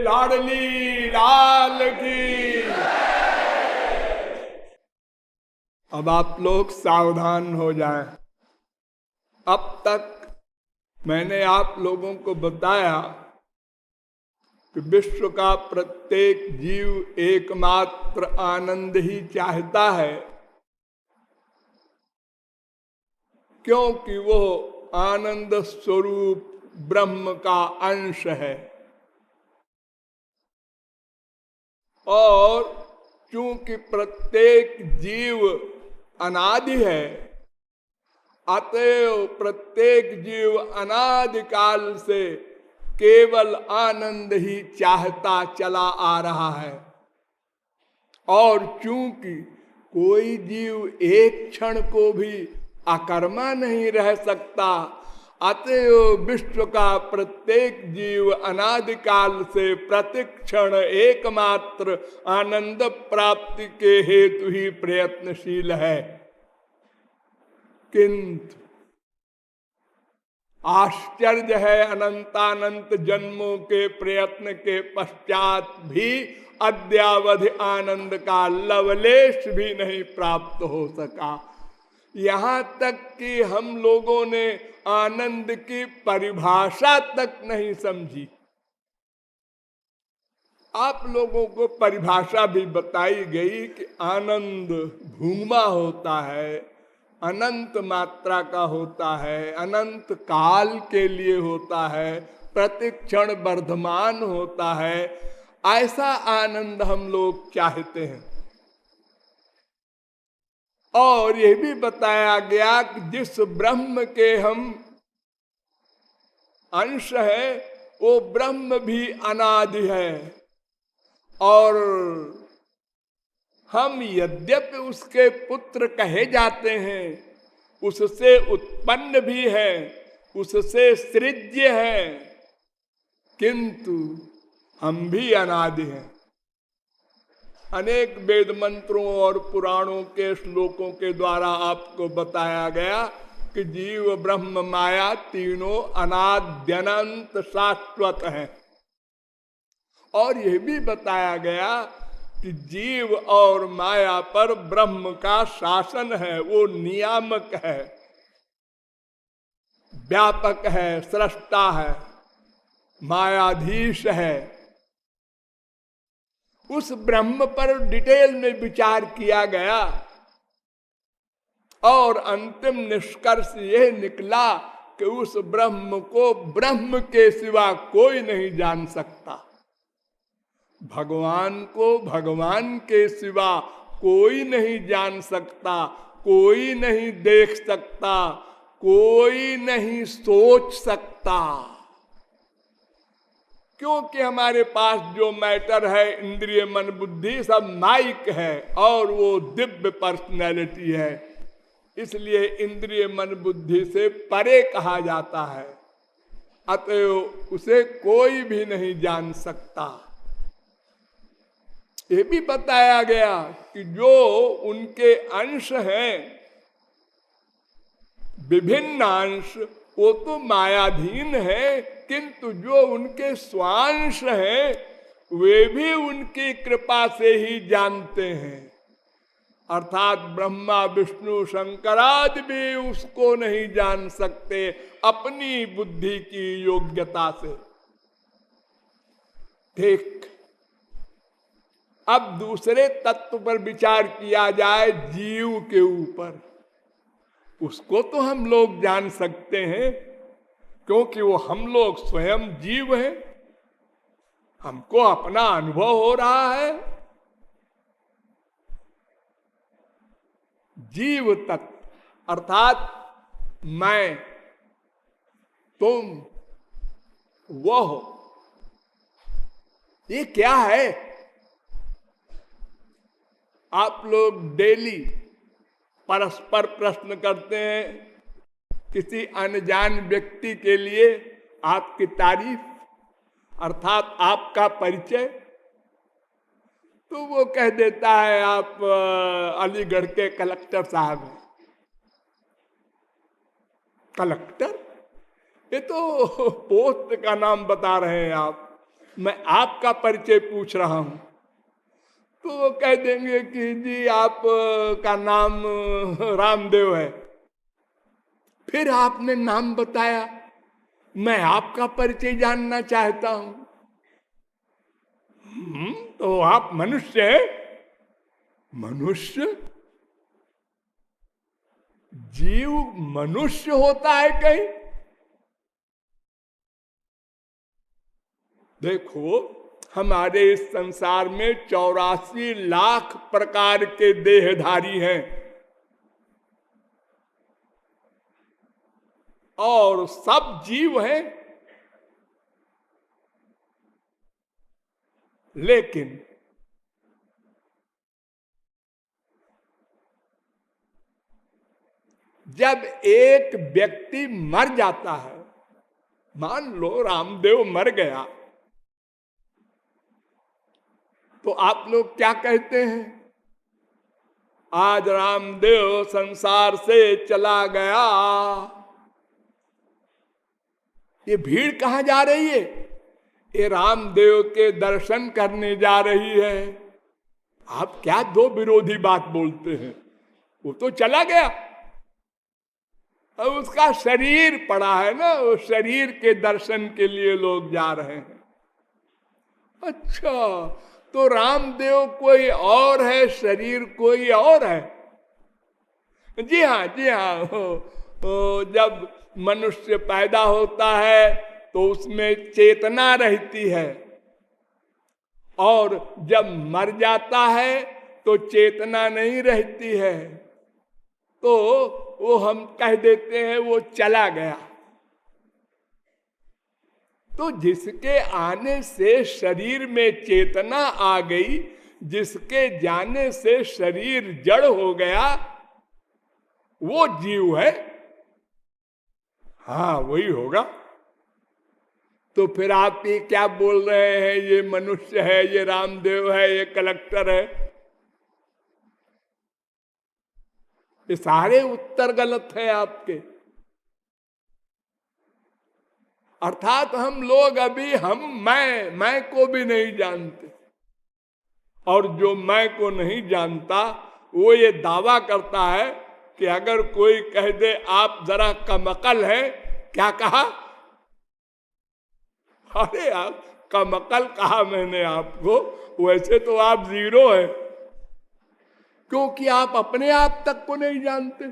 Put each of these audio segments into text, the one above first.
लाडली लाल की। अब आप लोग सावधान हो जाएं। अब तक मैंने आप लोगों को बताया कि विश्व का प्रत्येक जीव एकमात्र आनंद ही चाहता है, क्योंकि वो आनंद स्वरूप ब्रह्म का अंश है। और चूंकि प्रत्येक जीव अनादि है, अतएव प्रत्येक जीव अनादिकाल से केवल आनंद ही चाहता चला आ रहा है। और चूंकि कोई जीव एक क्षण को भी अकर्मा नहीं रह सकता, अतएव विश्व का प्रत्येक जीव अनादिकाल से प्रतिक्षण एकमात्र आनंद प्राप्ति के हेतु ही प्रयत्नशील है। किंतु आश्चर्य है, अनंतानंत जन्मों के प्रयत्न के पश्चात भी अद्यावधि आनंद का लवलेश भी नहीं प्राप्त हो सका। यहां तक कि हम लोगों ने आनंद की परिभाषा तक नहीं समझी। आप लोगों को परिभाषा भी बताई गई कि आनंद भूमा होता है, अनंत मात्रा का होता है, अनंत काल के लिए होता है, प्रतिक्षण वर्धमान होता है। ऐसा आनंद हम लोग चाहते हैं। और यह भी बताया गया कि जिस ब्रह्म के हम अंश है, वो ब्रह्म भी अनादि है। और हम यद्यपि उसके पुत्र कहे जाते हैं, उससे उत्पन्न भी है, उससे सृज्य है, किंतु हम भी अनादि हैं। अनेक वेद मंत्रों और पुराणों के श्लोकों के द्वारा आपको बताया गया कि जीव ब्रह्म माया तीनों अनाद्यनंत शाश्वत हैं। और यह भी बताया गया कि जीव और माया पर ब्रह्म का शासन है, वो नियामक है, व्यापक है, सृष्टा है, मायाधीश है। उस ब्रह्म पर डिटेल में विचार किया गया और अंतिम निष्कर्ष यह निकला कि उस ब्रह्म को ब्रह्म के सिवा कोई नहीं जान सकता। भगवान को भगवान के सिवा कोई नहीं जान सकता, कोई नहीं देख सकता, कोई नहीं सोच सकता। क्योंकि हमारे पास जो मैटर है, इंद्रिय मन बुद्धि, सब माइक है और वो दिव्य पर्सनैलिटी है। इसलिए इंद्रिय मन बुद्धि से परे कहा जाता है, अतएव उसे कोई भी नहीं जान सकता। ये भी बताया गया कि जो उनके अंश हैं, विभिन्न अंश, वो तो मायाधीन है, किंतु जो उनके स्वांश हैं वे भी उनकी कृपा से ही जानते हैं। अर्थात ब्रह्मा विष्णु शंकरादि भी उसको नहीं जान सकते अपनी बुद्धि की योग्यता से। ठीक, अब दूसरे तत्व पर विचार किया जाए, जीव के ऊपर। उसको तो हम लोग जान सकते हैं, क्योंकि वो हम लोग स्वयं जीव हैं, हमको अपना अनुभव हो रहा है। जीव तत्व अर्थात मैं, तुम, वह, ये क्या है? आप लोग डेली परस्पर प्रश्न करते हैं किसी अनजान व्यक्ति के लिए आपकी तारीफ अर्थात आपका परिचय, तो वो कह देता है आप अलीगढ़ के कलेक्टर साहब हैं। कलेक्टर? ये तो पोस्ट का नाम बता रहे हैं आप। मैं आपका परिचय पूछ रहा हूं, तो वो कह देंगे कि जी आप का नाम रामदेव है। फिर आपने नाम बताया, मैं आपका परिचय जानना चाहता हूं। तो आप मनुष्य हैं? मनुष्य? जीव मनुष्य होता है कहीं? देखो, हमारे इस संसार में 84 लाख प्रकार के देहधारी हैं, और सब जीव हैं। लेकिन जब एक व्यक्ति मर जाता है, मान लो रामदेव मर गया, तो आप लोग क्या कहते हैं? आज रामदेव संसार से चला गया। ये भीड़ कहां जा रही है? ये रामदेव के दर्शन करने जा रही है। आप क्या दो विरोधी बात बोलते हैं? वो तो चला गया, अब उसका शरीर पड़ा है ना, वो शरीर के दर्शन के लिए लोग जा रहे हैं। अच्छा, तो रामदेव कोई और है, शरीर कोई और है? जी हाँ, जी हाँ। जब मनुष्य पैदा होता है तो उसमें चेतना रहती है, और जब मर जाता है तो चेतना नहीं रहती है, तो वो हम कह देते हैं वो चला गया। तो जिसके आने से शरीर में चेतना आ गई, जिसके जाने से शरीर जड़ हो गया, वो जीव है। हाँ, वही होगा। तो फिर आप ये क्या बोल रहे हैं, ये मनुष्य है, ये रामदेव है, ये कलेक्टर है? ये सारे उत्तर गलत है आपके। अर्थात हम लोग अभी मैं को भी नहीं जानते, और जो मैं को नहीं जानता वो ये दावा करता है कि अगर कोई कह दे आप जरा कमकल है, क्या कहा? अरे आप कमकल कहा मैंने आपको? वैसे तो आप जीरो है, क्योंकि आप अपने आप तक को नहीं जानते।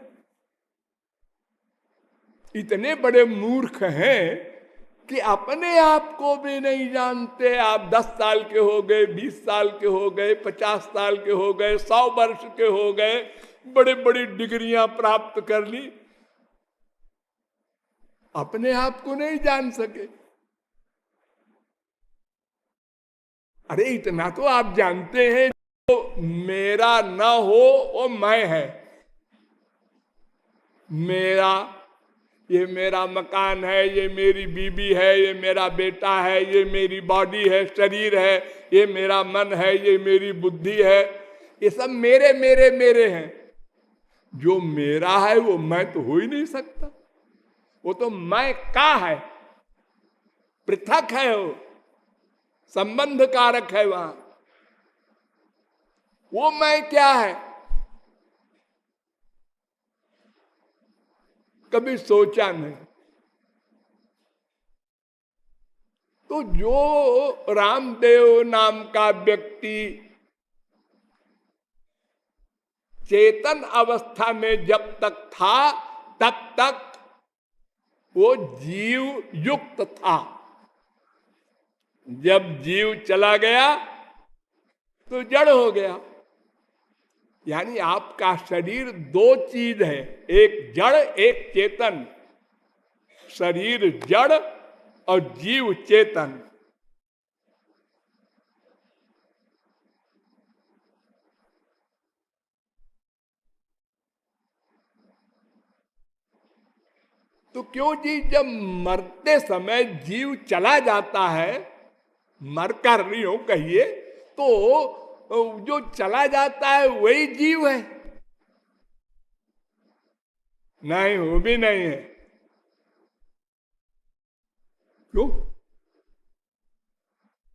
इतने बड़े मूर्ख हैं कि अपने आप को भी नहीं जानते। आप 10 साल के हो गए, 20 साल के हो गए, 50 साल के हो गए, 100 वर्ष के हो गए, बड़े बड़ी डिग्रियां प्राप्त कर ली, अपने आप को नहीं जान सके। अरे इतना तो आप जानते हैं, जो मेरा ना हो वो मैं है। मेरा, ये मेरा मकान है, ये मेरी बीबी है, ये मेरा बेटा है, ये मेरी बॉडी है, शरीर है, ये मेरा मन है, ये मेरी बुद्धि है, ये सब मेरे मेरे मेरे हैं। जो मेरा है वो मैं तो हो ही नहीं सकता, वो तो मैं का है, पृथक है, वो संबंध कारक है वहां। वो मैं क्या है? कभी सोचा नहीं। तो जो रामदेव नाम का व्यक्ति चेतन अवस्था में जब तक था, तब तक वो जीव युक्त था। जब जीव चला गया तो जड़ हो गया। यानी आपका शरीर दो चीज है, एक जड़ एक चेतन। शरीर जड़ और जीव चेतन। तो क्यों जी, जब मरते समय जीव चला जाता है, मरकर नहीं हो कहिए, तो जो चला जाता है वही जीव है? नहीं, वो भी नहीं है। क्यों?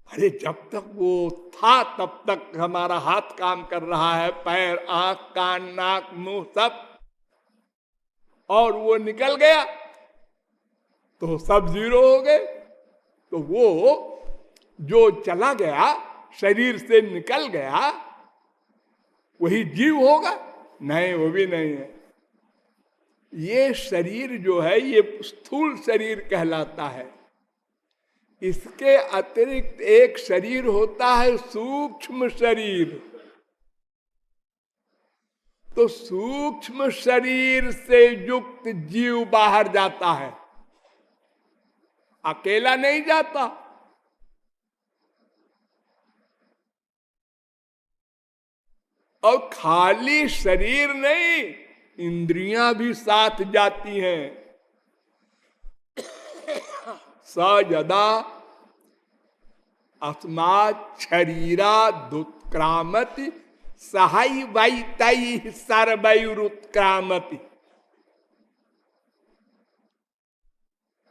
अरे जब तक वो था तब तक हमारा हाथ काम कर रहा है, पैर, आंख, कान, नाक, मुंह सब, और वो निकल गया तो सब जीरो हो गए। तो वो जो चला गया, शरीर से निकल गया, वही जीव होगा? नहीं, वो भी नहीं है। ये शरीर जो है ये स्थूल शरीर कहलाता है। इसके अतिरिक्त एक शरीर होता है सूक्ष्म शरीर। तो सूक्ष्म शरीर से युक्त जीव बाहर जाता है, अकेला नहीं जाता। और खाली शरीर नहीं, इंद्रियां भी साथ जाती हैं। स यदा अस्मात् शरीरादुत्क्रामति सहैवैतैः सर्वैरुत्क्रामति।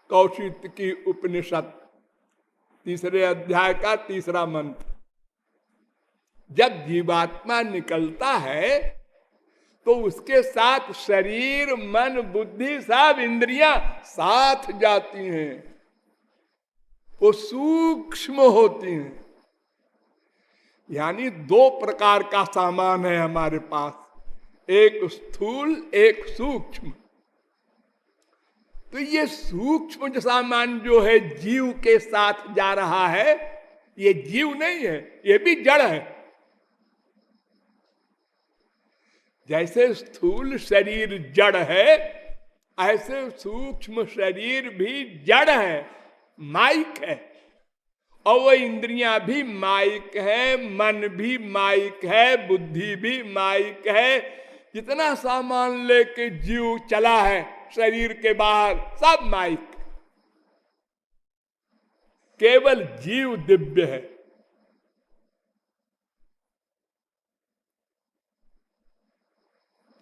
कौशिक की उपनिषद 3 अध्याय का 3 मंत्र। जब जीवात्मा निकलता है तो उसके साथ शरीर, मन, बुद्धि, सब इंद्रियां साथ जाती हैं, वो सूक्ष्म होती हैं। यानी 2 प्रकार का सामान है हमारे पास, एक स्थूल, एक सूक्ष्म। तो ये सूक्ष्म जो सामान जो है जीव के साथ जा रहा है, ये जीव नहीं है, ये भी जड़ है। जैसे स्थूल शरीर जड़ है, ऐसे सूक्ष्म शरीर भी जड़ है, माइक है। और वो इंद्रियां भी माइक है, मन भी माइक है, बुद्धि भी माइक है। जितना सामान लेके जीव चला है शरीर के बाहर, सब माइक। केवल जीव दिव्य है।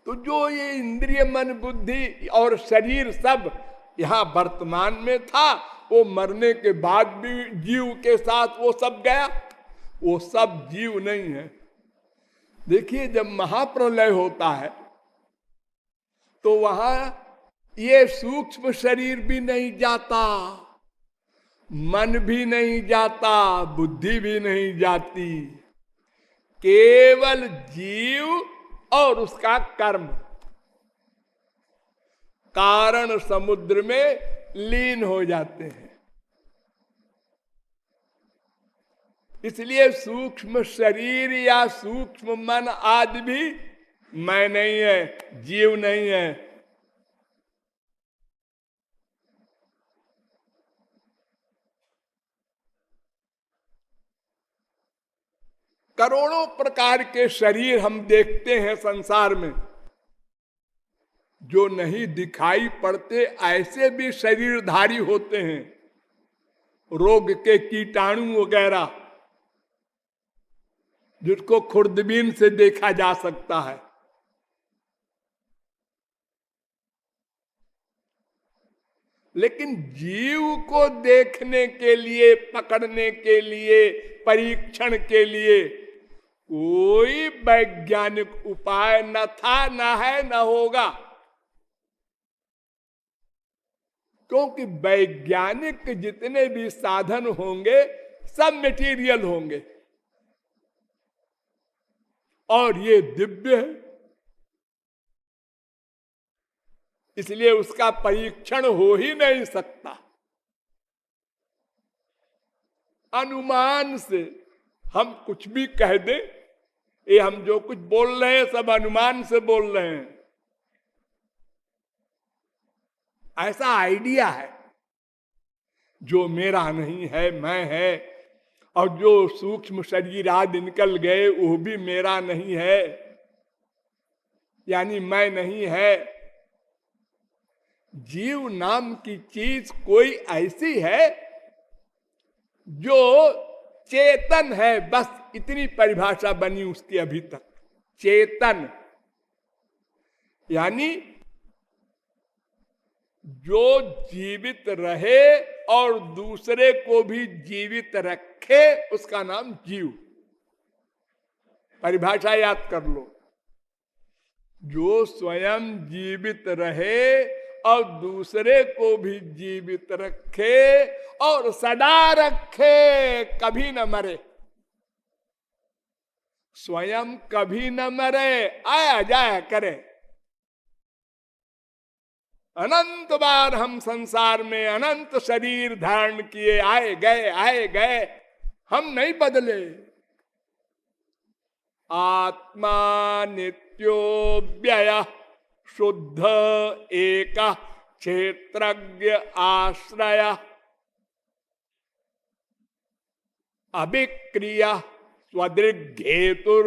तो जो ये इंद्रिय, मन, बुद्धि और शरीर सब यहां वर्तमान में था, वो मरने के बाद भी जीव के साथ वो सब गया, वो सब जीव नहीं है। देखिए, जब महाप्रलय होता है तो वहां ये सूक्ष्म शरीर भी नहीं जाता, मन भी नहीं जाता, बुद्धि भी नहीं जाती, केवल जीव और उसका कर्म कारण समुद्र में लीन हो जाते हैं। इसलिए सूक्ष्म शरीर या सूक्ष्म मन आदि भी मैं नहीं है, जीव नहीं है। करोड़ों प्रकार के शरीर हम देखते हैं संसार में, जो नहीं दिखाई पड़ते ऐसे भी शरीरधारी होते हैं, रोग के कीटाणु वगैरह, जिसको खुर्दबीन से देखा जा सकता है। लेकिन जीव को देखने के लिए, पकड़ने के लिए, परीक्षण के लिए कोई वैज्ञानिक उपाय न था, न है, न होगा। क्योंकि वैज्ञानिक जितने भी साधन होंगे सब मेटीरियल होंगे, और ये दिव्य है, इसलिए उसका परीक्षण हो ही नहीं सकता। अनुमान से हम कुछ भी कह दें, ये हम जो कुछ बोल रहे हैं सब अनुमान से बोल रहे हैं, ऐसा आइडिया है। जो मेरा नहीं है, मैं है, और जो सूक्ष्म शरीर आदि निकल गए वो भी मेरा नहीं है, यानी मैं नहीं है। जीव नाम की चीज कोई ऐसी है जो चेतन है, बस इतनी परिभाषा बनी उसकी अभी तक। चेतन यानी जो जीवित रहे और दूसरे को भी जीवित रखे, उसका नाम जीव। परिभाषा याद कर लो, जो स्वयं जीवित रहे और दूसरे को भी जीवित रखे और सदा रखे, कभी न मरे। स्वयं कभी न मरे, आया जाया करे। अनंत बार हम संसार में अनंत शरीर धारण किए, आए गए, हम नहीं बदले। आत्मा नित्यो व्यय शुद्ध एक क्षेत्रज्ञ आश्रय अभिक्रिया स्वदृग्हेतुर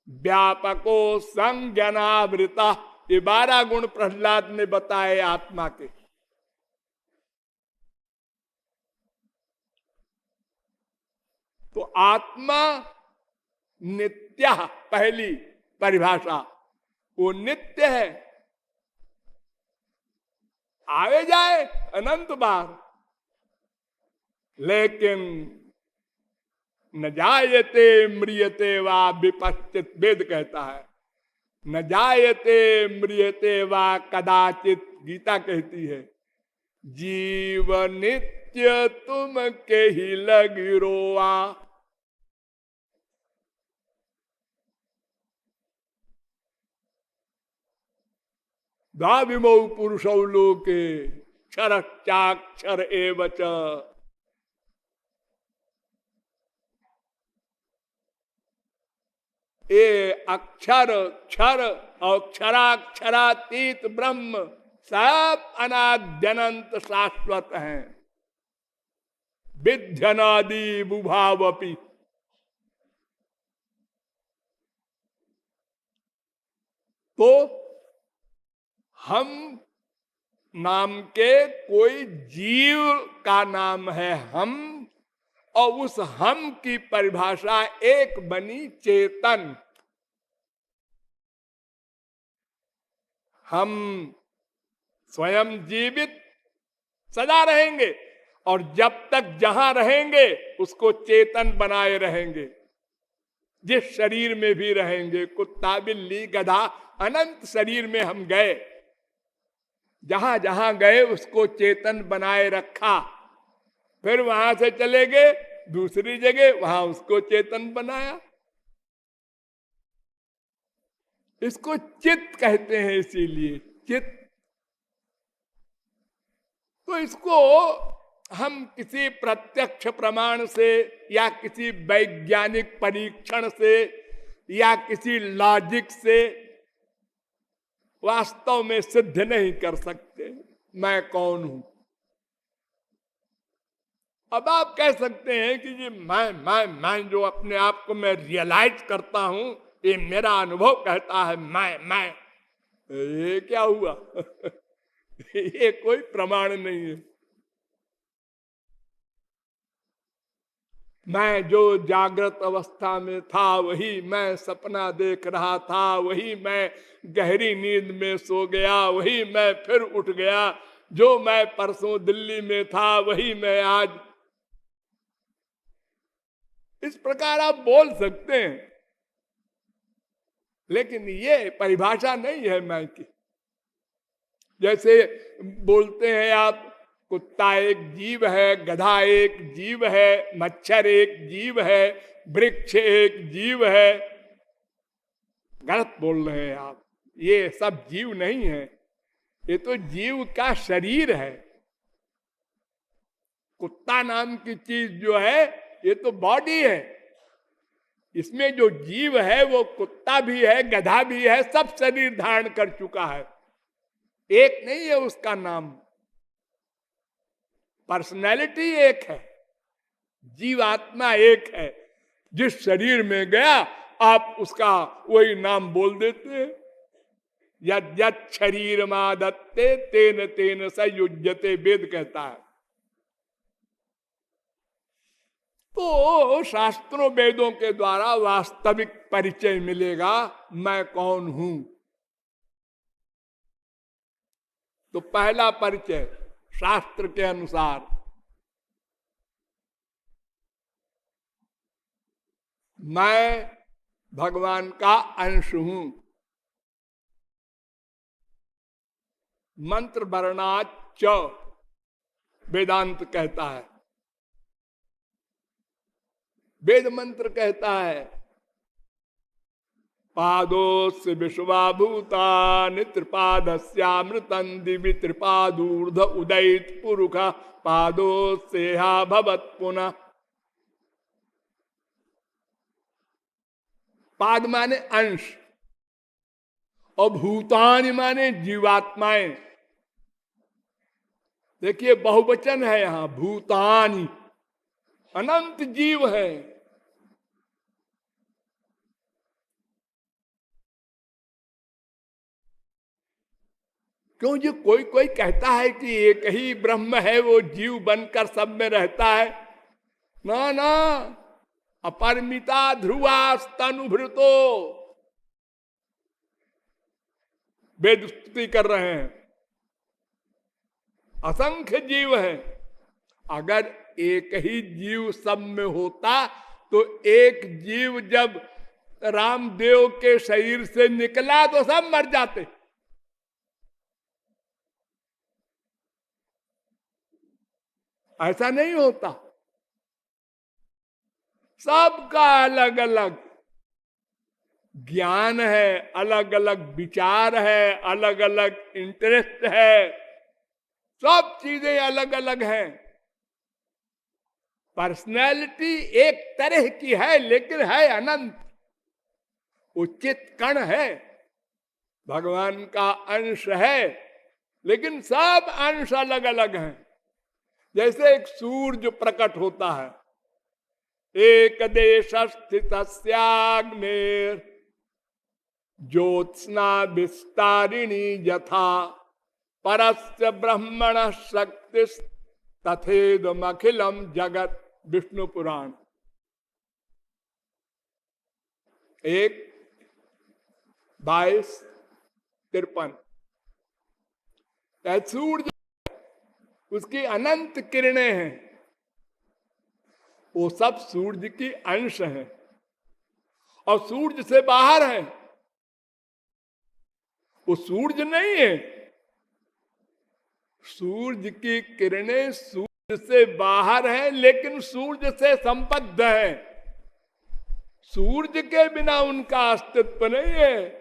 व्यापको संज्ञानावृता। ये 12 गुण प्रहलाद ने बताए आत्मा के। तो आत्मा नित्य, पहली परिभाषा, वो नित्य है, आवे जाए अनंत बार, लेकिन न जायते म्रियते वा विपश्चित, वेद कहता है। न जायते म्रियते वा कदाचित, गीता कहती है। जीव नित्य तुम के ही लगी रोआ। द्वाविमौ पुरुषौ लोके क्षरश्चाक्षर एव च। ये अक्षर क्षर और क्षराक्षरातीत ब्रह्म सब अनाद्यनंत शाश्वत हैं। विध्यनादि बुभावपि। तो हम नाम के कोई जीव का नाम है हम, और उस हम की परिभाषा एक बनी चेतन। हम स्वयं जीवित सदा रहेंगे, और जब तक जहां रहेंगे उसको चेतन बनाए रहेंगे। जिस शरीर में भी रहेंगे, कुत्ता बिल्ली गधा, अनंत शरीर में हम गए, जहां जहां गए उसको चेतन बनाए रखा। फिर वहां से चले गए दूसरी जगह, वहां उसको चेतन बनाया। इसको चित्त कहते हैं, इसीलिए चित्त। तो इसको हम किसी प्रत्यक्ष प्रमाण से या किसी वैज्ञानिक परीक्षण से या किसी लॉजिक से वास्तव में सिद्ध नहीं कर सकते मैं कौन हूं। अब आप कह सकते हैं कि ये मैं जो अपने आप को मैं रियलाइज करता हूं, ये मेरा अनुभव कहता है मैं ये क्या हुआ? ये कोई प्रमाण नहीं है। मैं जो जागृत अवस्था में था वही मैं सपना देख रहा था, वही मैं गहरी नींद में सो गया, वही मैं फिर उठ गया। जो मैं परसों दिल्ली में था वही मैं आज। इस प्रकार आप बोल सकते हैं, लेकिन ये परिभाषा नहीं है मैं की। जैसे बोलते हैं आप, कुत्ता एक जीव है, गधा एक जीव है, मच्छर एक जीव है, वृक्ष एक जीव है। गलत बोल रहे हैं आप। ये सब जीव नहीं है, ये तो जीव का शरीर है। कुत्ता नाम की चीज जो है ये तो बॉडी है। इसमें जो जीव है वो कुत्ता भी है, गधा भी है, सब शरीर धारण कर चुका है। एक नहीं है उसका नाम। पर्सनैलिटी एक है, जीवात्मा एक है। जिस शरीर में गया आप उसका वही नाम बोल देते हैं। यद्यत् शरीर मादत्ते तेन तेन स युज्यते, वेद कहता है। तो शास्त्रों वेदों के द्वारा वास्तविक परिचय मिलेगा मैं कौन हूं। तो पहला परिचय शास्त्र के अनुसार मैं भगवान का अंश हूं। मंत्र वर्णाच वेदांत कहता है, वेद मंत्र कहता है, पादोस्य विश्वाभूता त्रिपादस्यामृतं दिवि त्रिपादूर्ध उदयित पुरुष पादोस्येहा भवत् पुनः। पाद माने अंश और भूतानि माने जीवात्माएं। देखिए बहुवचन है यहां, भूतानि, अनंत जीव है। क्यों जी कोई कोई कहता है कि एक ही ब्रह्म है, वो जीव बनकर सब में रहता है। ना ना, अपरिमिता ध्रुवास्तनुभृतो, वेद स्तुति कर रहे हैं। असंख्य जीव है। अगर एक ही जीव सब में होता तो एक जीव जब रामदेव के शरीर से निकला तो सब मर जाते। ऐसा नहीं होता। सबका अलग अलग ज्ञान है, अलग अलग विचार है, अलग अलग इंटरेस्ट है, सब चीजें अलग अलग हैं। पर्सनैलिटी एक तरह की है लेकिन है अनंत, उचित कण है, भगवान का अंश है, लेकिन सब अंश अलग अलग हैं। जैसे एक सूर्य प्रकट होता है, एक देश स्थित ज्योत्स्ना विस्तारिणी यथा परस्य ब्रह्मण शक्ति तथेदमखिलम जगत। विष्णु पुराण 1:22-53। सूर्य, उसकी अनंत किरणें हैं, वो सब सूर्य की अंश हैं और सूर्य से बाहर है। वो सूर्य नहीं है। सूर्य की किरणें सूर्य से बाहर है लेकिन सूर्य से संबद्ध है। सूर्य के बिना उनका अस्तित्व नहीं है।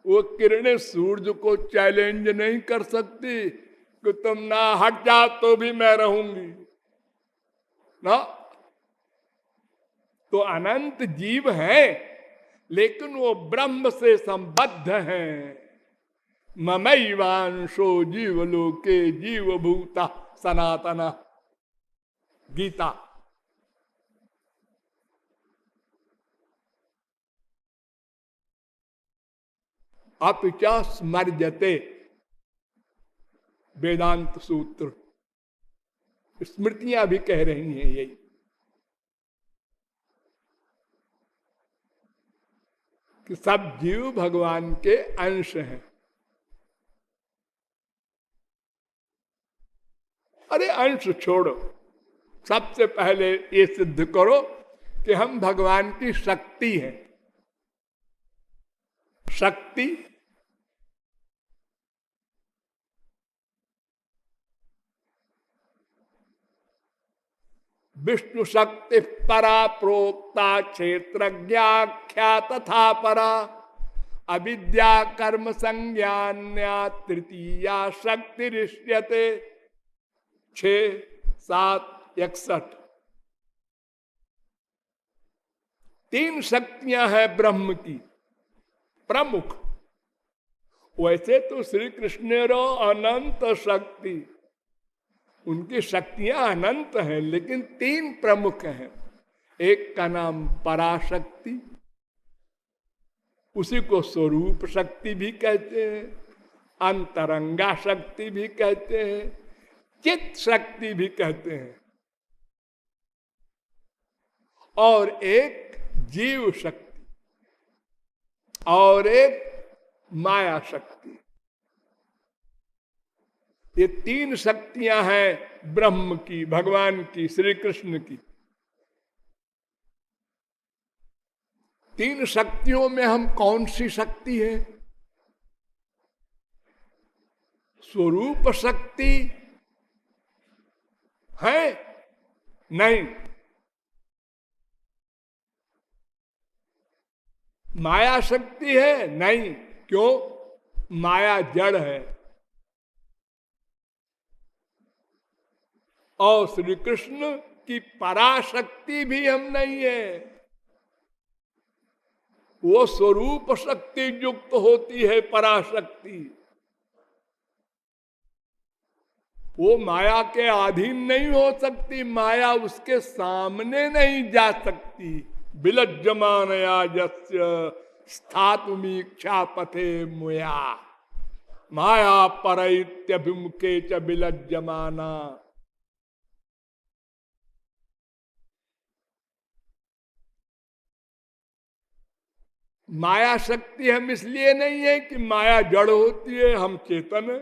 वो किरणें सूर्य को चैलेंज नहीं कर सकती कि तुम ना हट जाओ तो भी मैं रहूंगी ना। तो अनंत जीव है लेकिन वो ब्रह्म से संबद्ध हैं। ममैवांशो जीवलोके जीवभूता सनातना, गीता। अपिच स्मर्यते, वेदांत सूत्र, स्मृतियां भी कह रही हैं यही। कि सब जीव भगवान के अंश हैं। अरे अंश छोड़ो, सबसे पहले ये सिद्ध करो कि हम भगवान की शक्ति हैं। शक्ति विष्णु शक्ति परा प्रोक्ता क्षेत्रज्ञाख्या तथा परा अविद्या कर्म संज्ञान्या तृतीया शक्ति ऋष्यते। 6:7-61। 3 शक्तियां हैं ब्रह्म की प्रमुख। वैसे तो श्री कृष्ण रो अनंत शक्ति, उनकी शक्तियां अनंत हैं लेकिन 3 प्रमुख हैं। एक का नाम पराशक्ति, उसी को स्वरूप शक्ति भी कहते हैं, अंतरंगा शक्ति भी कहते हैं, चित्त शक्ति भी कहते हैं, और एक जीव शक्ति और एक माया शक्ति। ये 3 शक्तियां हैं ब्रह्म की, भगवान की, श्री कृष्ण की। तीन शक्तियों में हम कौन सी शक्ति है? स्वरूप शक्ति है? नहीं। माया शक्ति है? नहीं। क्यों? माया जड़ है। और श्री कृष्ण की पराशक्ति भी हम नहीं है। वो स्वरूप शक्ति युक्त होती है पराशक्ति। वो माया के अधीन नहीं हो सकती, माया उसके सामने नहीं जा सकती। विलज्जमानया यस्य स्थातुमीक्षा पथे मुया माया परैत्यभिमुखे च विलज्जमाना। माया शक्ति हम इसलिए नहीं है कि माया जड़ होती है, हम चेतन है।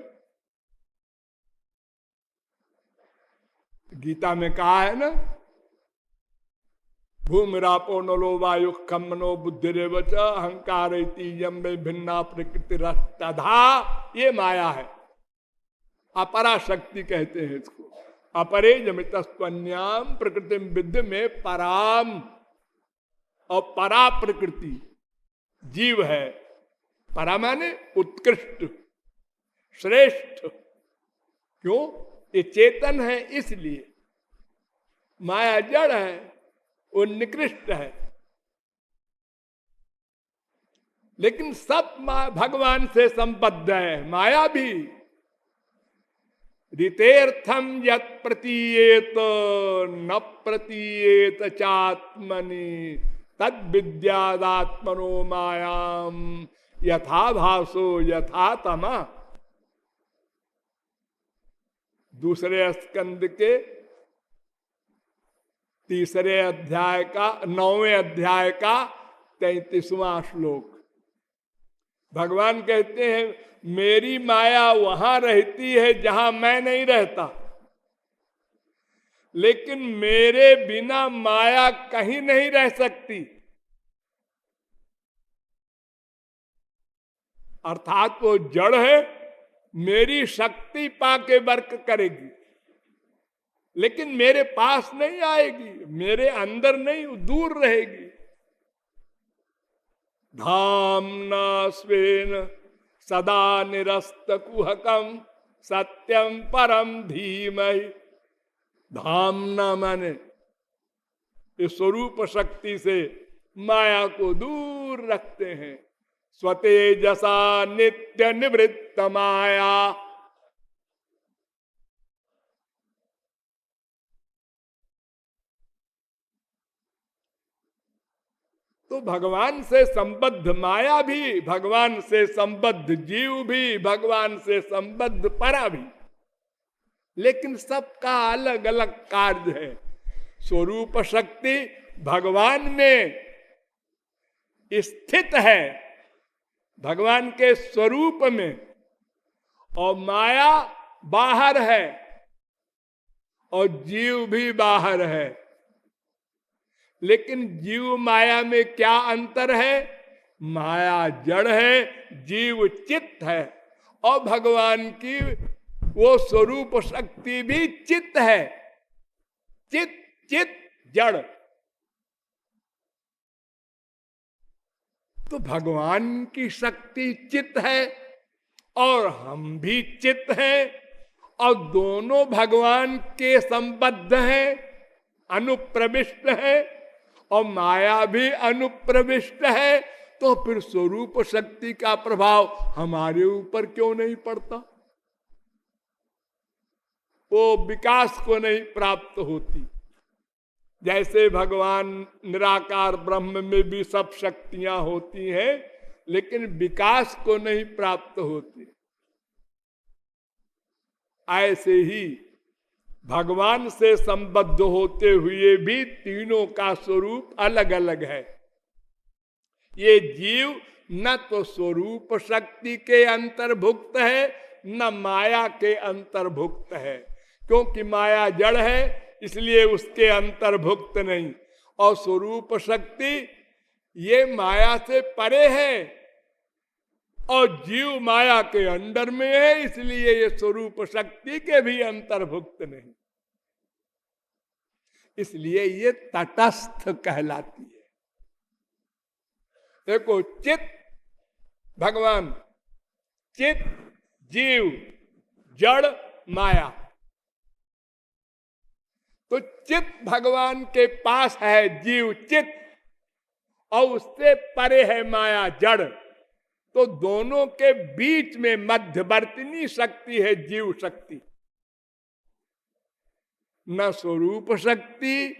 गीता में कहा है ना, भूमिरापो नलो वायु खम मनो बुद्धिरेव च अहंकार भिन्ना प्रकृति रस्तधा। ये माया है, अपरा शक्ति कहते हैं इसको। अपरे जमितस्त्वन्याम प्रकृति विद्य में पराम, और परा प्रकृति जीव है। परा माने उत्कृष्ट, श्रेष्ठ। क्यों? ये चेतन है इसलिए। माया जड़ है, वो निकृष्ट है। लेकिन सब भगवान से संबद्ध है, माया भी। ऋतेर्थम यत् प्रतीयेत न प्रतीयेत चात्मनि तद विद्यादात्मनो मायाम यथा भासो यथा तमा। दूसरे स्कंद के तीसरे अध्याय का 9वें अध्याय का 33वां श्लोक। भगवान कहते हैं मेरी माया वहां रहती है जहां मैं नहीं रहता, लेकिन मेरे बिना माया कहीं नहीं रह सकती। अर्थात वो जड़ है, मेरी शक्ति पाके वर्क करेगी, लेकिन मेरे पास नहीं आएगी, मेरे अंदर नहीं, दूर रहेगी। धाम्ना स्वेन सदा निरस्त कुहकम सत्यम परम धीमहि। धाम्ना माने इस स्वरूप शक्ति से माया को दूर रखते हैं। स्वतेजसा नित्य निवृत्त माया। तो भगवान से संबद्ध माया भी, भगवान से संबद्ध जीव भी, भगवान से संबद्ध परा भी, लेकिन सबका अलग अलग कार्य है। स्वरूप शक्ति भगवान में स्थित है, भगवान के स्वरूप में, और माया बाहर है, और जीव भी बाहर है। लेकिन जीव माया में क्या अंतर है? माया जड़ है, जीव चित्त है, और भगवान की वो स्वरूप शक्ति भी चित्त है। चित्त चित्त जड़। तो भगवान की शक्ति चित्त है और हम भी चित्त हैं, और दोनों भगवान के संबद्ध हैं, अनुप्रविष्ट है, और माया भी अनुप्रविष्ट है। तो फिर स्वरूप शक्ति का प्रभाव हमारे ऊपर क्यों नहीं पड़ता? वो विकास को नहीं प्राप्त होती। जैसे भगवान निराकार ब्रह्म में भी सब शक्तियां होती हैं, लेकिन विकास को नहीं प्राप्त होती। ऐसे ही भगवान से संबद्ध होते हुए भी तीनों का स्वरूप अलग अलग है। ये जीव न तो स्वरूप शक्ति के अंतर्भुक्त है, न माया के अंतर्भुक्त है। क्योंकि माया जड़ है, इसलिए उसके अंतर्भुक्त नहीं। और स्वरूप शक्ति ये माया से परे है और जीव माया के अंडर में है, इसलिए ये स्वरूप शक्ति के भी अंतर्भुक्त नहीं, इसलिए ये तटस्थ कहलाती है। देखो, चित भगवान, चित जीव, जड़ माया। तो चित भगवान के पास है जीव चित, और उससे परे है माया जड़। तो दोनों के बीच में मध्यवर्तिनी शक्ति है जीव शक्ति, न स्वरूप शक्ति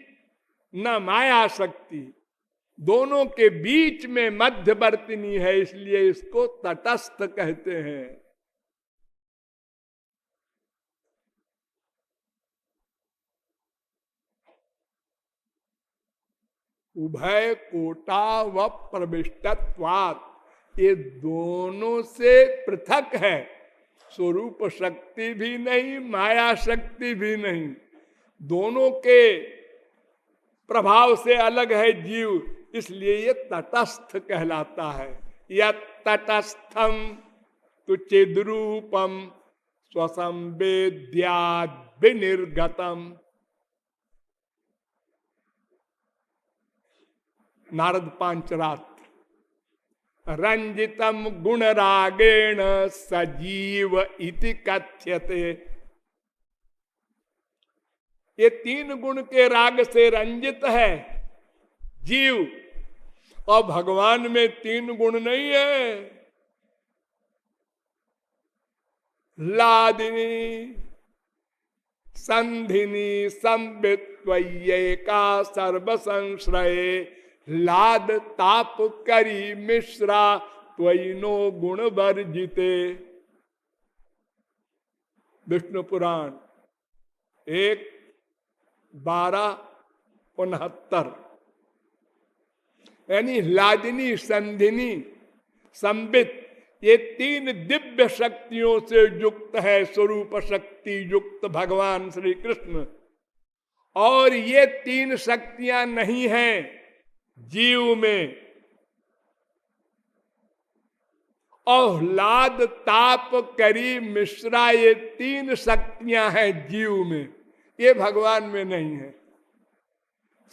न माया शक्ति, दोनों के बीच में मध्यवर्तिनी है, इसलिए इसको तटस्थ कहते हैं। उभय कोटा व प्रविष्टत्वात्, ये दोनों से पृथक है, स्वरूप शक्ति भी नहीं माया शक्ति भी नहीं, दोनों के प्रभाव से अलग है जीव, इसलिए ये तटस्थ कहलाता है। या तटस्थम तो चिद्रूपम स्वसंवेद्याद् विनिर्गतम। नारद पांचरात्र, रंजितम गुण रागेण सजीव इति कथ्यते। ये तीन गुण के राग से रंजित है जीव, और भगवान में तीन गुण नहीं है। लादिनी संधिनी संबित्वयेका सर्व संश्रये, लाद ताप करी मिश्रा त्वयिनो गुण वर्जिते। विष्णु पुराण 1:12-69। यानी लादिनी संधिनी संबित, ये तीन दिव्य शक्तियों से युक्त है स्वरूप शक्ति युक्त भगवान श्री कृष्ण, और ये तीन शक्तियां नहीं हैं जीव में। और लाद ताप करी मिश्रा, ये तीन शक्तियां हैं जीव में, ये भगवान में नहीं है।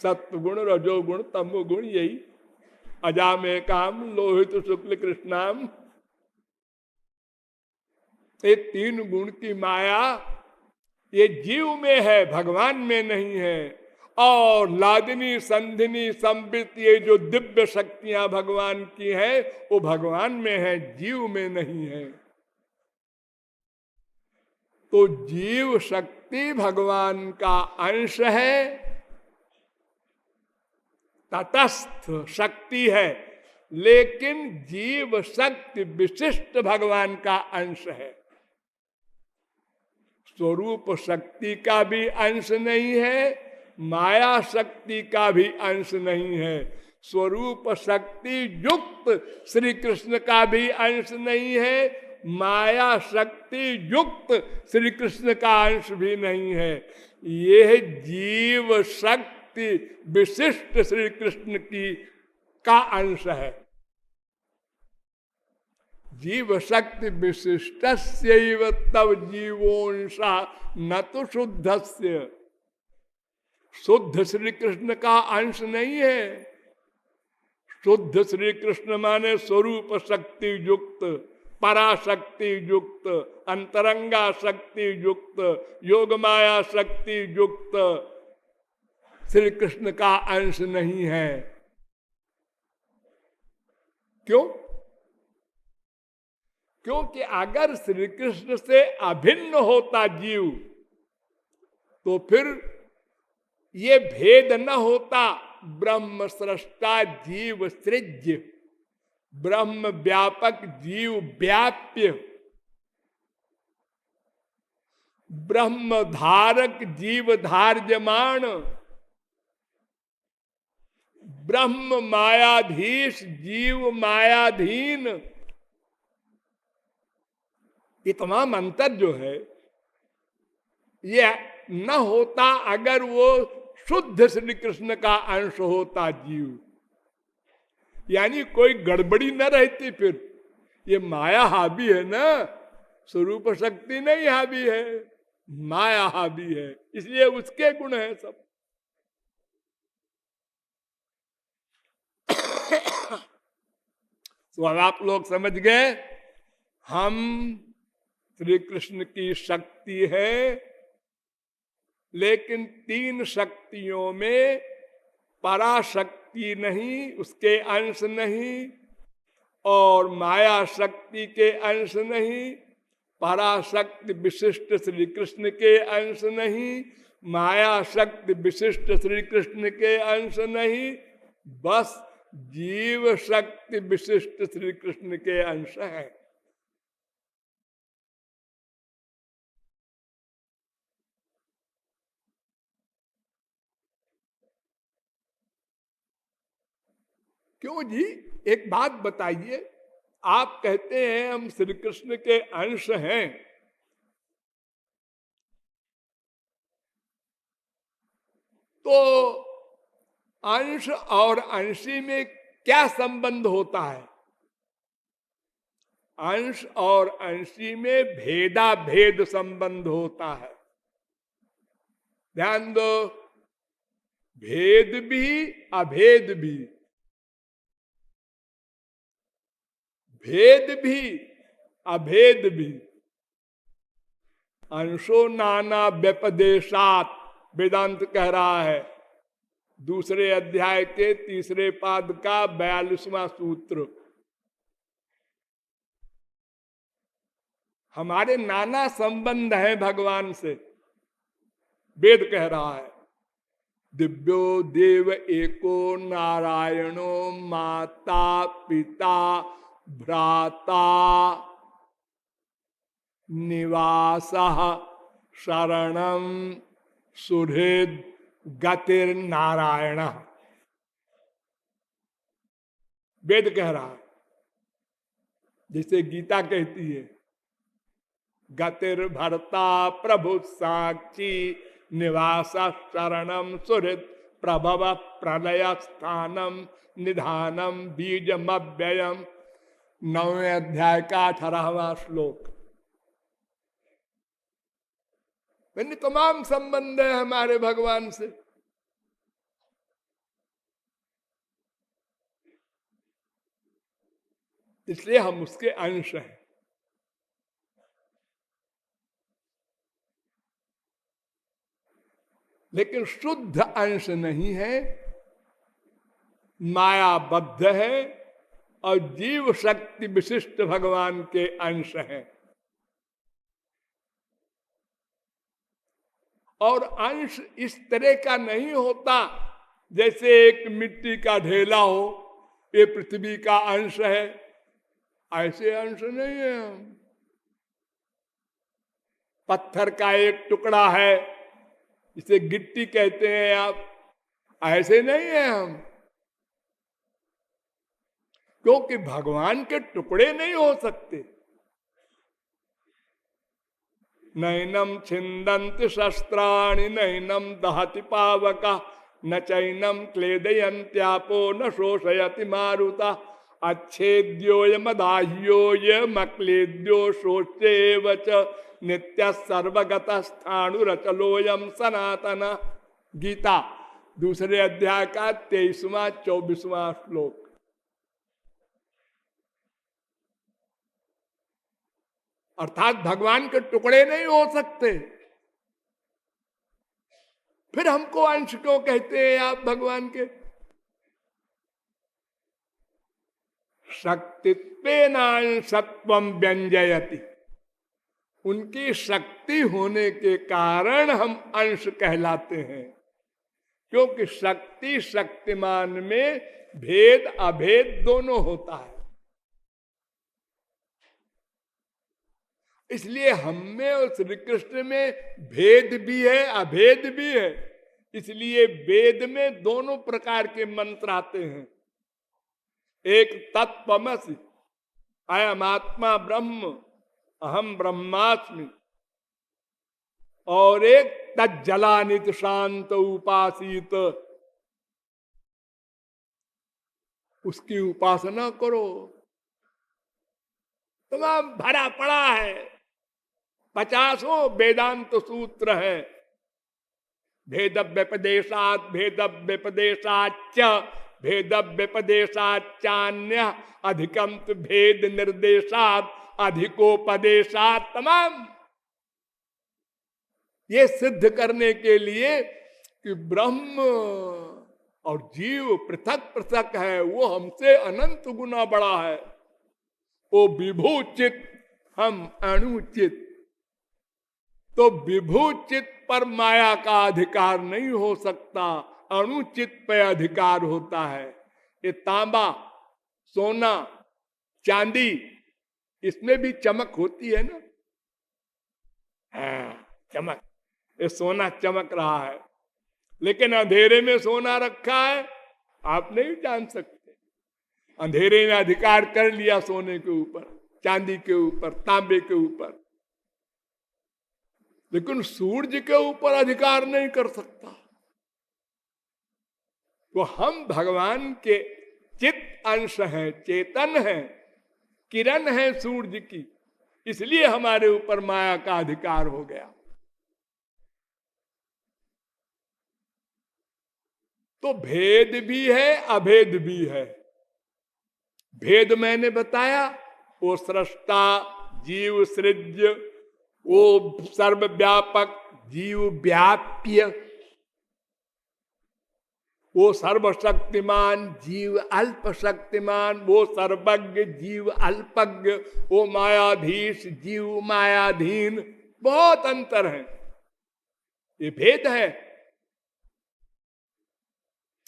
सत्वगुण रजोगुण तमोगुण, यही अजामे काम लोहित शुक्ल कृष्णाम, ये तीन गुण की माया ये जीव में है, भगवान में नहीं है। और लादिनी संधिनी संबित, ये जो दिव्य शक्तियां भगवान की है वो भगवान में है, जीव में नहीं है। तो जीव शक्ति भगवान का अंश है, तटस्थ शक्ति है, लेकिन जीव शक्ति विशिष्ट भगवान का अंश है। स्वरूप शक्ति का भी अंश नहीं है, माया शक्ति का भी अंश नहीं है। स्वरूप शक्ति युक्त श्री कृष्ण का भी अंश नहीं है, माया शक्ति युक्त श्री कृष्ण का अंश भी नहीं है। यह जीव शक्ति विशिष्ट श्री कृष्ण की का अंश है। जीव शक्ति विशिष्टस्यैव तव जीवोंशा न तो शुद्धस्य, शुद्ध श्री कृष्ण का अंश नहीं है। शुद्ध श्री कृष्ण माने स्वरूप शक्ति युक्त, पराशक्ति युक्त, अंतरंगा शक्ति युक्त, योग माया शक्ति युक्त श्री कृष्ण का अंश नहीं है। क्यों? क्योंकि अगर श्री कृष्ण से अभिन्न होता जीव तो फिर ये भेद न होता, ब्रह्म सृष्टा जीव सृज्य, ब्रह्म व्यापक जीव व्याप्य, ब्रह्म धारक जीव धार्यमाण, ब्रह्म मायाधीश जीव मायाधीन। ये तमाम अंतर जो है ये न होता अगर वो शुद्ध श्री कृष्ण का अंश होता जीव। यानी कोई गड़बड़ी न रहती। फिर ये माया हावी है ना, स्वरूप शक्ति नहीं हावी है, माया हावी है, इसलिए उसके गुण है सब। तो अब आप लोग समझ गए, हम श्री कृष्ण की शक्ति है, लेकिन तीन शक्तियों में पराशक्ति नहीं, उसके अंश नहीं, और माया शक्ति के अंश नहीं, पराशक्ति विशिष्ट श्री कृष्ण के अंश नहीं, माया शक्ति विशिष्ट श्री कृष्ण के अंश नहीं, बस जीव शक्ति विशिष्ट श्री कृष्ण के अंश है। क्यों जी, एक बात बताइए, आप कहते हैं हम श्री कृष्ण के अंश हैं, तो अंश और अंशी में क्या संबंध होता है? अंश और अंशी में भेदा भेद संबंध होता है। ध्यान दो, भेद भी अभेद भी, भेद भी अभेद भी। अंशो नाना व्यपदेशात, वेदांत कह रहा है, दूसरे अध्याय के तीसरे पाद का 42वां सूत्र। हमारे नाना संबंध है भगवान से, वेद कह रहा है। दिव्यो देव एको नारायणो माता पिता भ्राता निवास शरणम सुहृद गतिर नारायण, वेद कह रहा है। जैसे गीता कहती है, गतिर भरता प्रभु साक्षी निवास शरणम सुहृद प्रभव प्रलय स्थानम निधानम बीजम अव्ययम, 9वें अध्याय का 18वां श्लोक। यानी तमाम संबंध है हमारे भगवान से। इसलिए हम उसके अंश हैं। लेकिन शुद्ध अंश नहीं है, मायाबद्ध है, और जीव शक्ति विशिष्ट भगवान के अंश हैं। और अंश इस तरह का नहीं होता जैसे एक मिट्टी का ढेला हो, ये पृथ्वी का अंश है, ऐसे अंश नहीं है हम। पत्थर का एक टुकड़ा है, इसे गिट्टी कहते हैं आप, ऐसे नहीं है हम। क्योंकि भगवान के टुकड़े नहीं हो सकते। नैनम छिंदंत शस्त्राणि नैनम दहति पावका न चैनम क्लेदयन्त्यापो न शोषयति मारुता अच्छेद्योयमदाह्योयमक्लेद्यो शोष्येव च नित्य सर्वगत स्थाणुरचलोयम सनातन। गीता दूसरे अध्याय का 23वां 24वां श्लोक। अर्थात भगवान के टुकड़े नहीं हो सकते। फिर हमको अंश क्यों कहते हैं आप भगवान के? शक्तित्वेनांशत्वं व्यंजयति, उनकी शक्ति होने के कारण हम अंश कहलाते हैं। क्योंकि शक्ति शक्तिमान में भेद अभेद दोनों होता है। इसलिए हम में और श्री कृष्ण में भेद भी है अभेद भी है। इसलिए वेद में दोनों प्रकार के मंत्र आते हैं। एक तत्त्वमसि, अयम आत्मा ब्रह्म, अहम ब्रह्मास्मि, और एक तज्जलानित शांत उपासित, उसकी उपासना करो। तमाम भरा पड़ा है, 50 वेदांत सूत्र है। भेद व्यपदेशात, भेद व्यपदेशाच, भेद व्यपदेशाचान्य, अधिकम भेद निर्देशात, अधिकोपदेशात। तमाम ये सिद्ध करने के लिए कि ब्रह्म और जीव पृथक पृथक है, वो हमसे अनंत गुना बड़ा है। वो विभूचित, हम अणुचित। तो विभूचित पर माया का अधिकार नहीं हो सकता, अणुचित पे अधिकार होता है। ये तांबा, सोना, चांदी, इसमें भी चमक होती है ना। हाँ, चमक। ये सोना चमक रहा है, लेकिन अंधेरे में सोना रखा है, आप नहीं जान सकते। अंधेरे ने अधिकार कर लिया सोने के ऊपर, चांदी के ऊपर, तांबे के ऊपर, लेकिन सूर्य के ऊपर अधिकार नहीं कर सकता। तो हम भगवान के चित्त अंश हैं, चेतन हैं, किरण है सूर्य की, इसलिए हमारे ऊपर माया का अधिकार हो गया। तो भेद भी है, अभेद भी है। भेद मैंने बताया, वो सृष्टा, जीव सृज्य, वो सर्वव्यापक, जीव व्याप्य, वो सर्वशक्तिमान, जीव अल्प शक्तिमान, वो सर्वज्ञ, जीव अल्पज्ञ, वो मायाधीश, जीव मायाधीन। बहुत अंतर है, ये भेद है।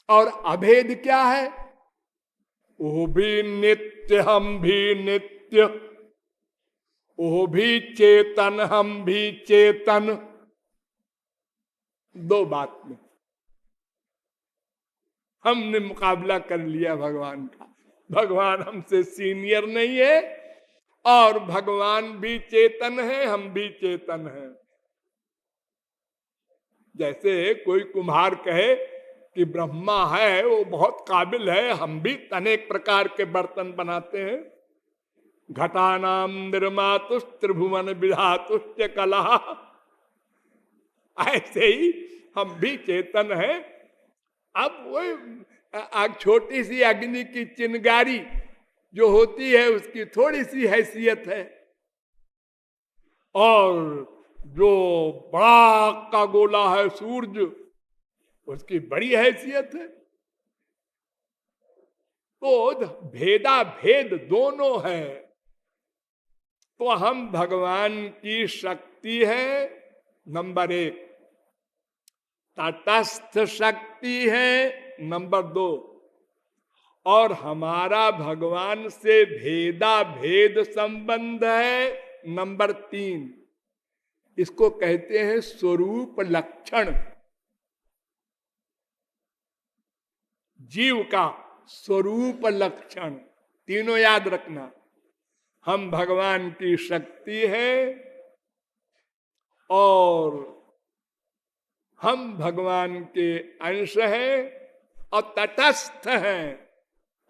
और अभेद क्या है? वो भी नित्य, हम भी नित्य, वो भी चेतन, हम भी चेतन। दो बात में हमने मुकाबला कर लिया भगवान का। भगवान हमसे सीनियर नहीं है, और भगवान भी चेतन है, हम भी चेतन हैं। जैसे कोई कुम्हार कहे कि ब्रह्मा है, वो बहुत काबिल है, हम भी अनेक प्रकार के बर्तन बनाते हैं। घटानाम निर्मातुष त्रिभुवन विधातुष्ट कला। ऐसे ही हम भी चेतन हैं। अब वो छोटी सी अग्नि की चिंगारी जो होती है, उसकी थोड़ी सी हैसियत है, और जो बड़ा का गोला है सूरज, उसकी बड़ी हैसियत है। तो भेदा भेद दोनों है। तो हम भगवान की शक्ति है नंबर 1, तटस्थ शक्ति है नंबर 2, और हमारा भगवान से भेदा भेद संबंध है नंबर 3। इसको कहते हैं स्वरूप लक्षण। जीव का स्वरूप लक्षण, तीनों याद रखना। हम भगवान की शक्ति है, और हम भगवान के अंश हैं, और तटस्थ हैं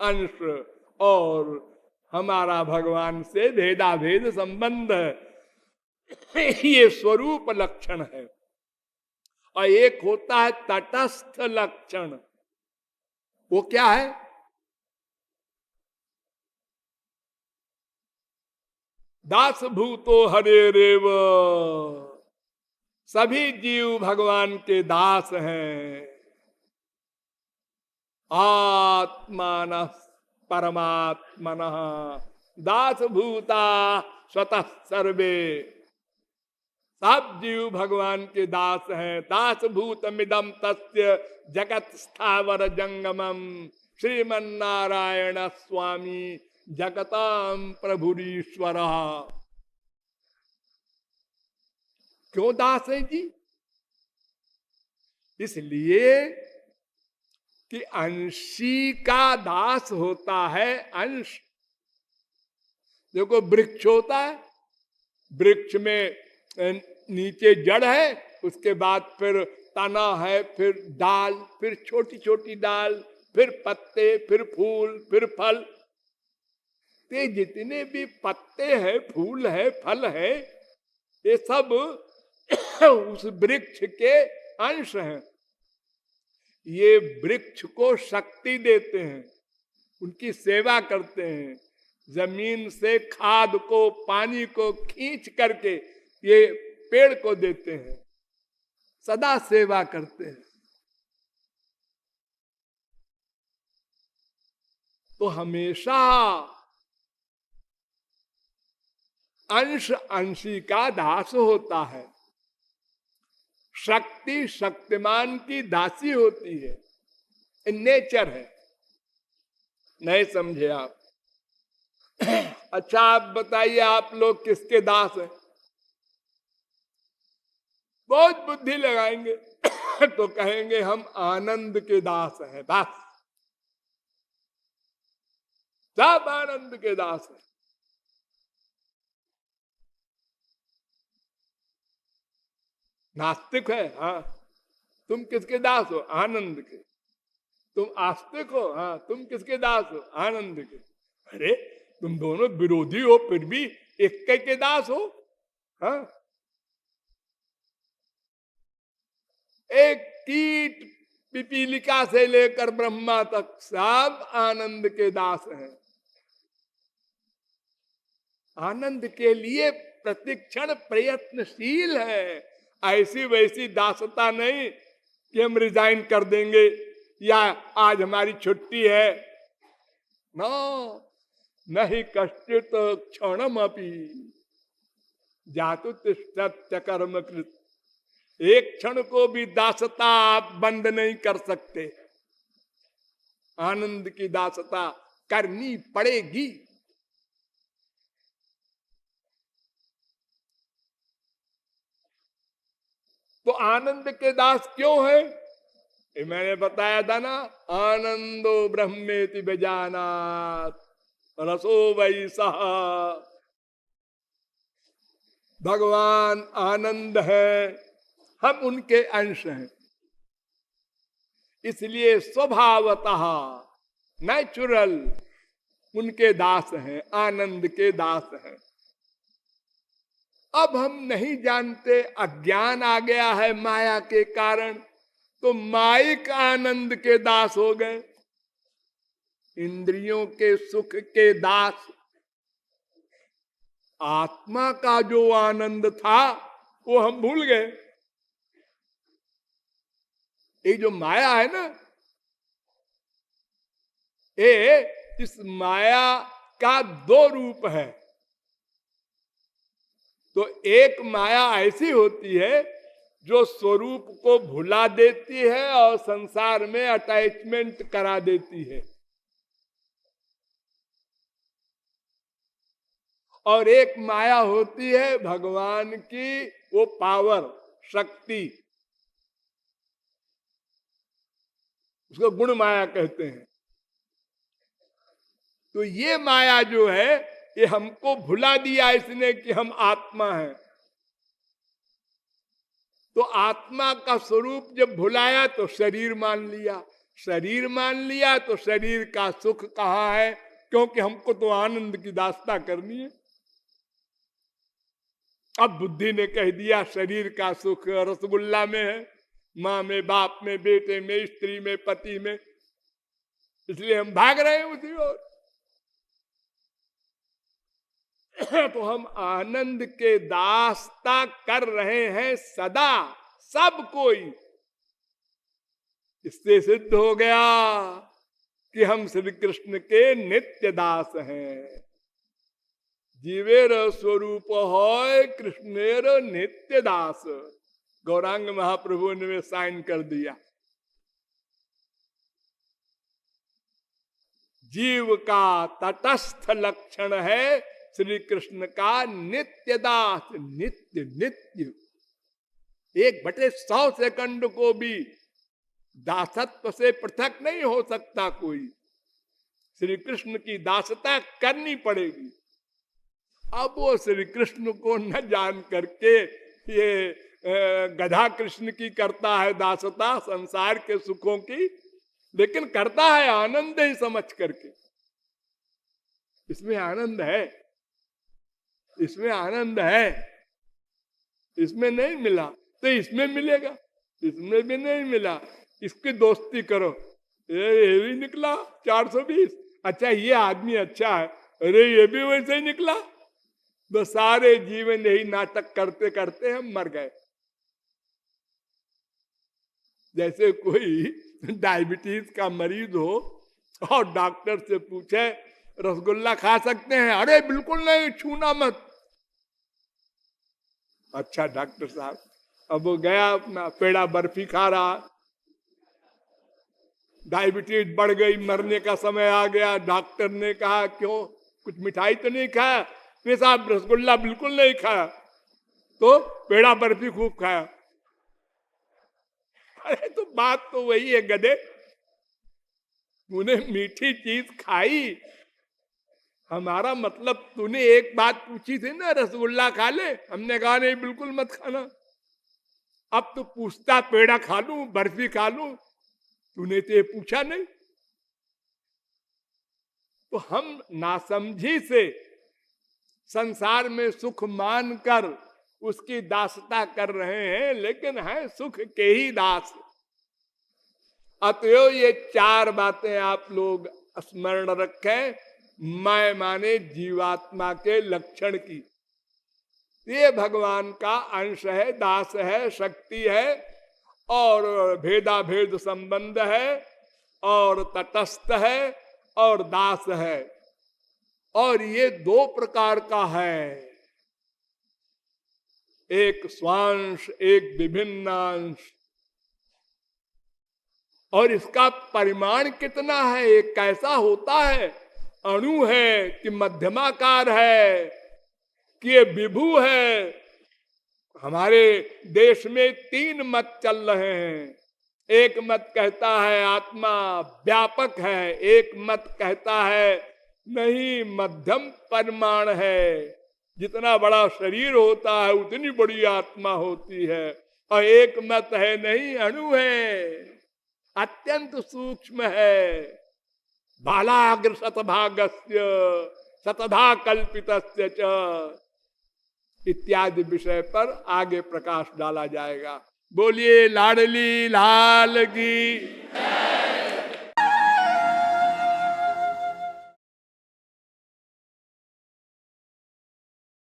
अंश, और हमारा भगवान से भेदा भेद संबंध है। ये स्वरूप लक्षण है। और एक होता है तटस्थ लक्षण। वो क्या है? दास भूतो हरे रेव, सभी जीव भगवान के दास हैं। आत्मान परमात्मन दास भूता स्वतः सर्वे। सब जीव भगवान के दास हैं। दास भूतमिदं तस्य जगत स्थावर जंगमम श्रीमन्नारायण स्वामी जगताम प्रभुरीश्वर। क्यों दास है जी? इसलिए कि अंशी का दास होता है अंश। देखो वृक्ष होता है, वृक्ष में नीचे जड़ है, उसके बाद फिर तना है, फिर डाल, फिर छोटी छोटी डाल, फिर पत्ते, फिर फूल, फिर फल। ते जितने भी पत्ते हैं, फूल है, फल है, ये सब उस वृक्ष के अंश हैं। ये वृक्ष को शक्ति देते हैं, उनकी सेवा करते हैं। जमीन से खाद को, पानी को खींच करके ये पेड़ को देते हैं, सदा सेवा करते हैं। तो हमेशा अंश अंशी का दास होता है, शक्ति शक्तिमान की दासी होती है। नेचर है। नहीं समझे आप? अच्छा, आप बताइए, आप लोग किसके दास हैं? बहुत बुद्धि लगाएंगे तो कहेंगे हम आनंद के दास हैं। बस, सब आनंद के दास हैं। नास्तिक है? हाँ। तुम किसके दास हो? आनंद के। तुम आस्तिक हो? हाँ। तुम किसके दास हो? आनंद के। अरे, तुम दोनों विरोधी हो, फिर भी एक के दास हो। हाँ। एक कीट पिपीलिका से लेकर ब्रह्मा तक सब आनंद के दास हैं। आनंद के लिए प्रतिक्षण प्रयत्नशील है। ऐसी वैसी दासता नहीं कि हम रिजाइन कर देंगे या आज हमारी छुट्टी है। नो, नहीं कष्टित क्षणम अपि जातु तिष्ठत्य कर्म कृत। एक क्षण को भी दासता आप बंद नहीं कर सकते। आनंद की दासता करनी पड़ेगी। तो आनंद के दास क्यों है? ये मैंने बताया था ना, आनंदो ब्रह्मेति बेजानात रसो वै सह। भगवान आनंद है, हम उनके अंश हैं। इसलिए स्वभावतः नेचुरल उनके दास हैं, आनंद के दास हैं। अब हम नहीं जानते, अज्ञान आ गया है माया के कारण, तो माइक आनंद के दास हो गए, इंद्रियों के सुख के दास। आत्मा का जो आनंद था वो हम भूल गए। ये जो माया है ना, ये इस माया का दो रूप है। तो एक माया ऐसी होती है जो स्वरूप को भुला देती है और संसार में अटैचमेंट करा देती है, और एक माया होती है भगवान की, वो पावर, शक्ति, उसको गुण माया कहते हैं। तो ये माया जो है, ये हमको भुला दिया इसने कि हम आत्मा हैं। तो आत्मा का स्वरूप जब भुलाया तो शरीर मान लिया, शरीर मान लिया तो शरीर का सुख कहाँ है? क्योंकि हमको तो आनंद की दास्ता करनी है। अब बुद्धि ने कह दिया शरीर का सुख रसगुल्ला में है, माँ में, बाप में, बेटे में, स्त्री में, पति में, इसलिए हम भाग रहे हैं उसी ओर। तो हम आनंद के दास्ता कर रहे हैं सदा, सब कोई। इससे सिद्ध हो गया कि हम श्री कृष्ण के नित्य दास हैं। जीवेर स्वरूप है कृष्णेर नित्य दास। गौरांग महाप्रभु ने साइन कर दिया। जीव का तटस्थ लक्षण है श्री कृष्ण का नित्य दास। नित्य नित्य 1/100 सेकंड को भी दासत्व से पृथक नहीं हो सकता कोई। श्री कृष्ण की दासता करनी पड़ेगी। अब वो श्री कृष्ण को न जान करके ये गधा कृष्ण की करता है दासता, संसार के सुखों की, लेकिन करता है आनंद ही समझ करके। इसमें आनंद है, इसमें आनंद है, इसमें नहीं मिला तो इसमें मिलेगा, इसमें भी नहीं मिला इसकी दोस्ती करो। ये भी निकला 420, अच्छा ये आदमी अच्छा है, अरे ये भी वैसे ही निकला। तो सारे जीवन यही नाटक करते करते हम मर गए। जैसे कोई डायबिटीज का मरीज हो और डॉक्टर से पूछे रसगुल्ला खा सकते हैं, अरे बिल्कुल नहीं, छूना मत। अच्छा डॉक्टर साहब, अब वो गया अपना पेड़ा बर्फी खा रहा, डायबिटीज बढ़ गई, मरने का समय आ गया। डॉक्टर ने कहा क्यों, कुछ मिठाई तो नहीं खाया? नहीं साहब, रसगुल्ला बिल्कुल नहीं खाया, तो पेड़ा बर्फी खूब खाया। अरे तो बात तो वही है गधे, तूने मीठी चीज खाई, हमारा मतलब तूने एक बात पूछी थी ना, रसगुल्ला खा ले, हमने कहा नहीं बिल्कुल मत खाना। अब तो पूछता पेड़ा खा लूं, बर्फी खा लूं, तूने तो ये पूछा नहीं। तो हम नासमझी से संसार में सुख मानकर उसकी दासता कर रहे हैं, लेकिन है सुख के ही दास। अतएव ये चार बातें आप लोग स्मरण रखें, मैं माने जीवात्मा के लक्षण की। ये भगवान का अंश है, दास है, शक्ति है, और भेदा भेद संबंध है, और तटस्थ है, और दास है। और ये दो प्रकार का है, एक स्वांश, एक विभिन्नांश। और इसका परिमाण कितना है, एक कैसा होता है, अणु है कि मध्यमाकार है कि ये विभु है। हमारे देश में तीन मत चल रहे हैं। एक मत कहता है आत्मा व्यापक है, एक मत कहता है नहीं मध्यम परिमाण है, जितना बड़ा शरीर होता है उतनी बड़ी आत्मा होती है। और एक मत है नहीं अणु है, अत्यंत सूक्ष्म है, बालाग्र शतभागस्य शतधा कल्पितस्य च इत्यादि विषय पर आगे प्रकाश डाला जाएगा। बोलिए लाडली लाल की।